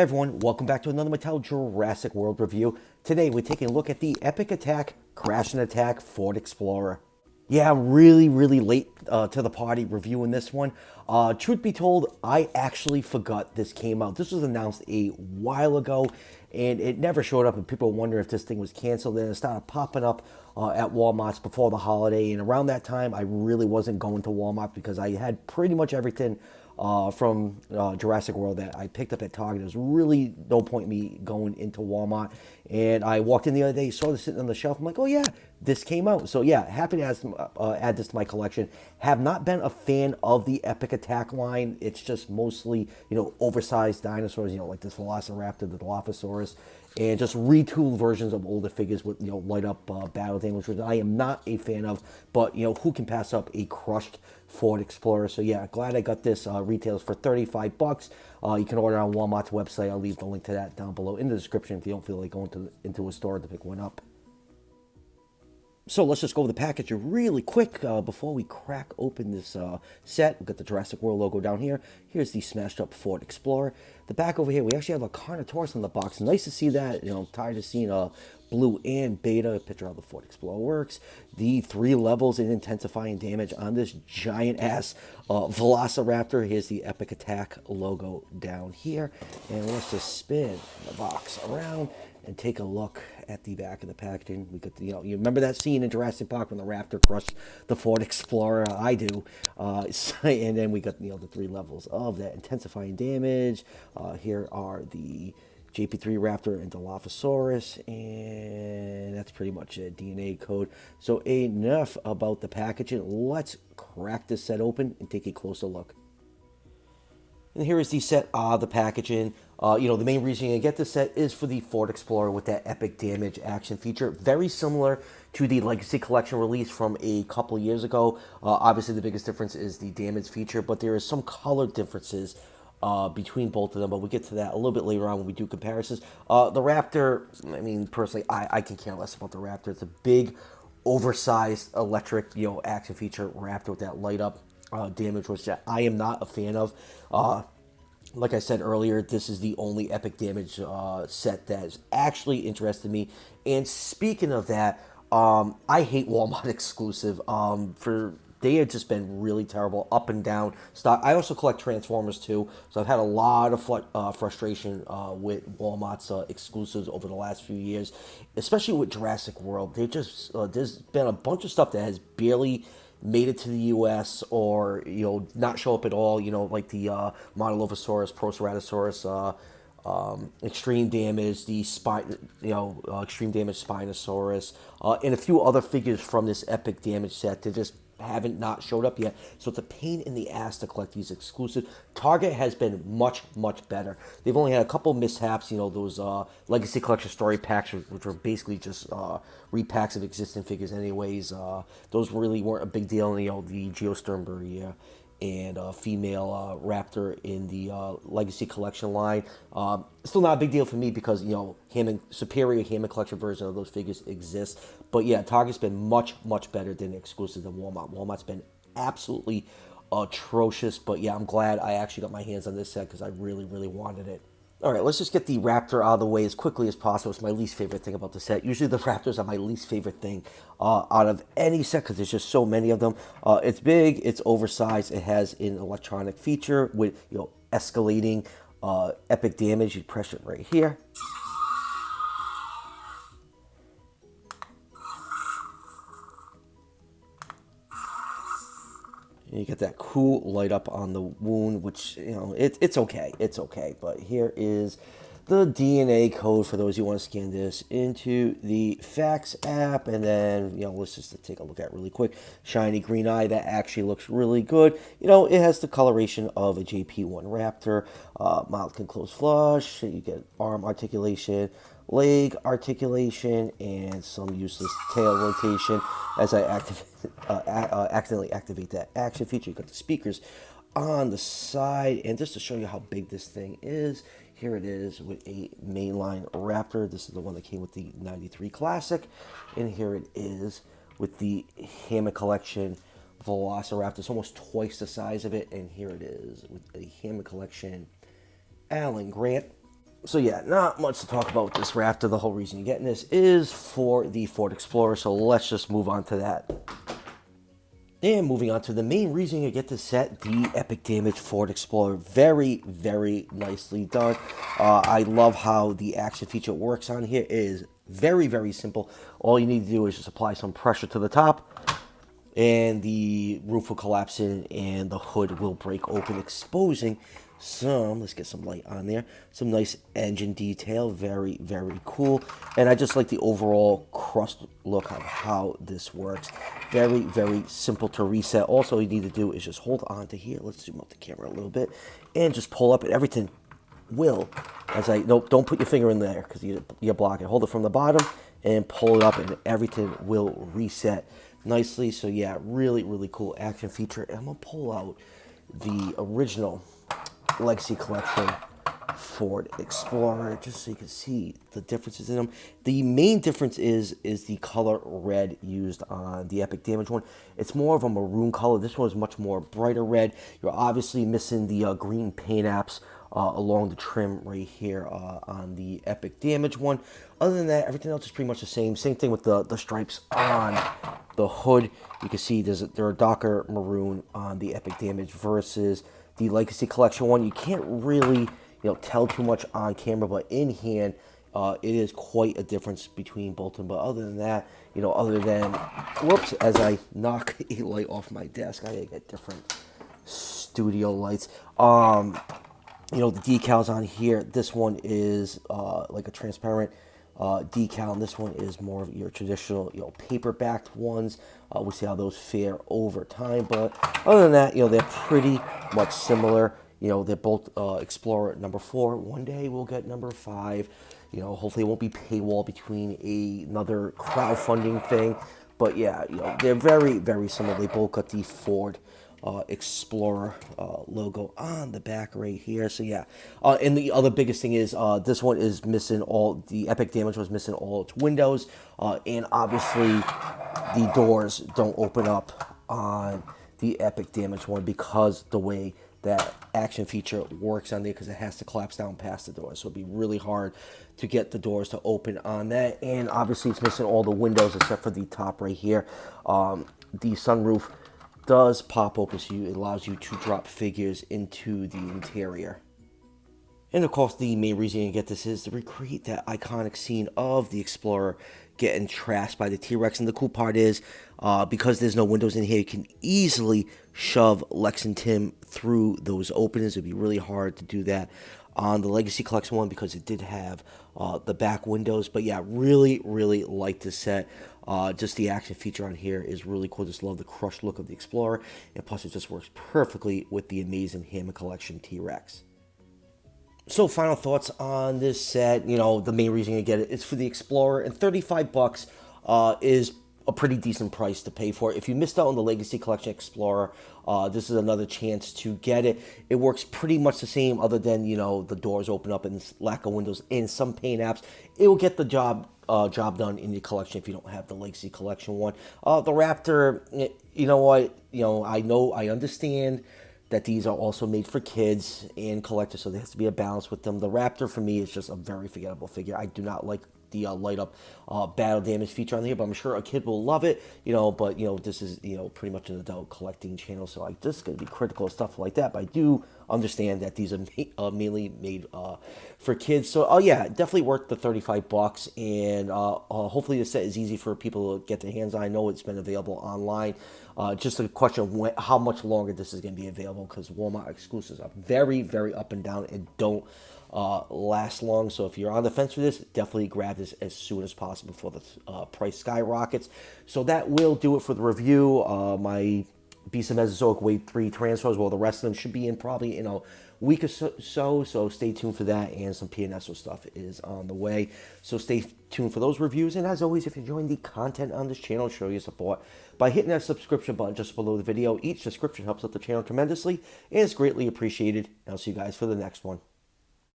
Hey everyone, welcome back to another Mattel Jurassic World review. Today we're taking a look at the Epic Attack Crash and Attack Ford Explorer. Yeah, I'm really late to the party reviewing this one. Truth be told, I actually forgot this came out. This was announced a while ago, and it never showed up, and people were wondering if this thing was canceled, and it started popping up at Walmart's before the holiday, and around that time, I really wasn't going to Walmart because I had pretty much everything from Jurassic World that I picked up at Target. There's really no point in me going into Walmart. And I walked in the other day, saw this sitting on the shelf. I'm like, oh yeah, this came out. So yeah, happy to add this to my collection. Have not been a fan of the Epic Attack line. It's just mostly, oversized dinosaurs, like this Velociraptor, the Dilophosaurus, and just retooled versions of older figures with, light up battle damage, which I am not a fan of. But, who can pass up a crushed Ford Explorer? So yeah, glad I got this. Retails for 35 bucks. You can order on Walmart's website. I'll leave the link to that down below in the description if you don't feel like going into a store to pick one up. So let's just go over the package really quick before we crack open this set. We've got the Jurassic World logo down here. Here's the smashed up Ford Explorer. The back over here, we actually have a Carnotaurus in the box. Nice to see that. Tired of seeing Blue and Beta. A picture of the Ford Explorer works. The 3 levels in intensifying damage on this giant ass Velociraptor. Here's the Epic Attack logo down here. And let's just spin the box around and take a look at the back of the packaging. We got the, you remember that scene in Jurassic Park when the Raptor crushed the Ford Explorer? I do. And then we got, the 3 levels of that intensifying damage. Here are the JP3 Raptor and Dilophosaurus, and that's pretty much a DNA code. So enough about the packaging. Let's crack this set open and take a closer look. And here is the set, the packaging. The main reason you get this set is for the Ford Explorer with that epic damage action feature. Very similar to the Legacy Collection release from a couple years ago. Obviously, the biggest difference is the damage feature, but there is some color differences between both of them. But we'll get to that a little bit later on when we do comparisons. The Raptor, I mean, personally, I can care less about the Raptor. It's a big, oversized electric, action feature Raptor with that light up damage, which I am not a fan of. Like I said earlier, this is the only epic damage set that has actually interested me. And speaking of that, I hate Walmart exclusive. They have just been really terrible, up and down stock. I also collect Transformers too, so I've had a lot of frustration with Walmart's exclusives over the last few years, especially with Jurassic World. They just there's been a bunch of stuff that has barely made it to the U.S. or not show up at all. Like the Modelosaurus, Proceratosaurus, extreme damage, the extreme damage Spinosaurus, and a few other figures from this epic damage set that just haven't not showed up yet. So it's a pain in the ass to collect these exclusives. Target has been much better. They've only had a couple mishaps, those Legacy Collection story packs, which were basically just repacks of existing figures anyways. Those really weren't a big deal. The Geosternberg and female Raptor in the Legacy Collection line. Still not a big deal for me because, superior Hammond Collection version of those figures exist. But yeah, Target's been much better than the exclusive than Walmart. Walmart's been absolutely atrocious. But yeah, I'm glad I actually got my hands on this set because I really wanted it. All right, let's just get the Raptor out of the way as quickly as possible. It's my least favorite thing about the set. Usually the Raptors are my least favorite thing out of any set because there's just so many of them. It's big, it's oversized, it has an electronic feature with escalating epic damage. You press it right here. And you get that cool light up on the wound, which, it's okay. It's okay. But here is the DNA code for those who want to scan this into the Fax app. And then, let's just take a look at it really quick. Shiny green eye. That actually looks really good. It has the coloration of a JP1 Raptor. Mouth can close flush. You get arm articulation, leg articulation, and some useless tail rotation as I accidentally activate that action feature. You got the speakers on the side, and just to show you how big this thing is, here it is with a mainline Raptor. This is the one that came with the 93 Classic, and here it is with the Hammond Collection Velociraptor. It's almost twice the size of it, and here it is with a Hammond Collection Alan Grant. So yeah, not much to talk about with this Raptor. The whole reason you're getting this is for the Ford Explorer, so let's just move on to that. And moving on to the main reason you get this set, the Epic Damage Ford Explorer. Very, very nicely done. I love how the action feature works on here. It is very, very simple. All you need to do is just apply some pressure to the top, and the roof will collapse in, and the hood will break open, exposing some, let's get some light on there, some nice engine detail. Very, very cool. And I just like the overall crust look of how this works. Very, very simple to reset. Also, all you need to do is just hold on to here. Let's zoom up the camera a little bit and just pull up, and everything will, nope, don't put your finger in there because you block it. Hold it from the bottom and pull it up, and everything will reset nicely. So yeah, really, really cool action feature. And I'm gonna pull out the original Legacy Collection Ford Explorer just so you can see the differences in them. The main difference is the color red used on the Epic Damage one. It's more of a maroon color. This one is much more brighter red. You're obviously missing the green paint apps along the trim right here on the Epic Damage one. Other than that, everything else is pretty much the same. Same thing with the stripes on the hood. You can see they're a darker maroon on the Epic Damage versus the Legacy Collection one. You can't really tell too much on camera, but in hand, it is quite a difference between both of them. But other than that, other than, whoops, as I knock a light off my desk, I get different studio lights. The decals on here, this one is like a transparent decal, and this one is more of your traditional, paper-backed ones. We'll see how those fare over time, but other than that, they're pretty much similar. They're both Explorer number 4. One day we'll get number 5. Hopefully it won't be paywall between another crowdfunding thing. But yeah, they're very, very similar. They both got the Ford Explorer logo on the back right here. So yeah, and the other biggest thing is this one is missing the Epic Damage was missing all its windows, and obviously the doors don't open up on the Epic Damage one because the way that action feature works on there, because it has to collapse down past the doors, so it'd be really hard to get the doors to open on that. And obviously it's missing all the windows except for the top right here. The sunroof does pop open, so it allows you to drop figures into the interior. And of course, the main reason you get this is to recreate that iconic scene of the Explorer getting trashed by the T-Rex. And the cool part is, because there's no windows in here, you can easily shove Lex and Tim through those openings. It'd be really hard to do that on the Legacy Collection one because it did have the back windows. But yeah, really, really like this set. Just the action feature on here is really cool. Just love the crushed look of the Explorer. And plus, it just works perfectly with the amazing Hammond Collection T-Rex. So final thoughts on this set. The main reason you get it is for the Explorer, and $35 is a pretty decent price to pay for it. If you missed out on the Legacy Collection Explorer, this is another chance to get it. It works pretty much the same, other than the doors open up and lack of windows and some paint apps. It will get the job done in your collection if you don't have the Legacy Collection one. The Raptor, I understand that these are also made for kids and collectors, so there has to be a balance with them. The Raptor, for me, is just a very forgettable figure. I do not like the light up battle damage feature on here, but I'm sure a kid will love it, but this is pretty much an adult collecting channel, so I just gonna be critical of stuff like that. But I do understand that these are mainly made for kids. So yeah, definitely worth the $35, and hopefully the set is easy for people to get their hands on. I know it's been available online. Just a question of how much longer this is going to be available, because Walmart exclusives are very, very up and down and don't last long. So if you're on the fence for this, definitely grab this as soon as possible before the price skyrockets. So that will do it for the review. My Beast of Mesozoic Wave 3 transfers, well, the rest of them should be in probably in a week or so stay tuned for that, and some PNSO stuff is on the way. So stay tuned for those reviews, and as always, if you're enjoying the content on this channel, show your support by hitting that subscription button just below the video. Each subscription helps out the channel tremendously, and it's greatly appreciated. And I'll see you guys for the next one.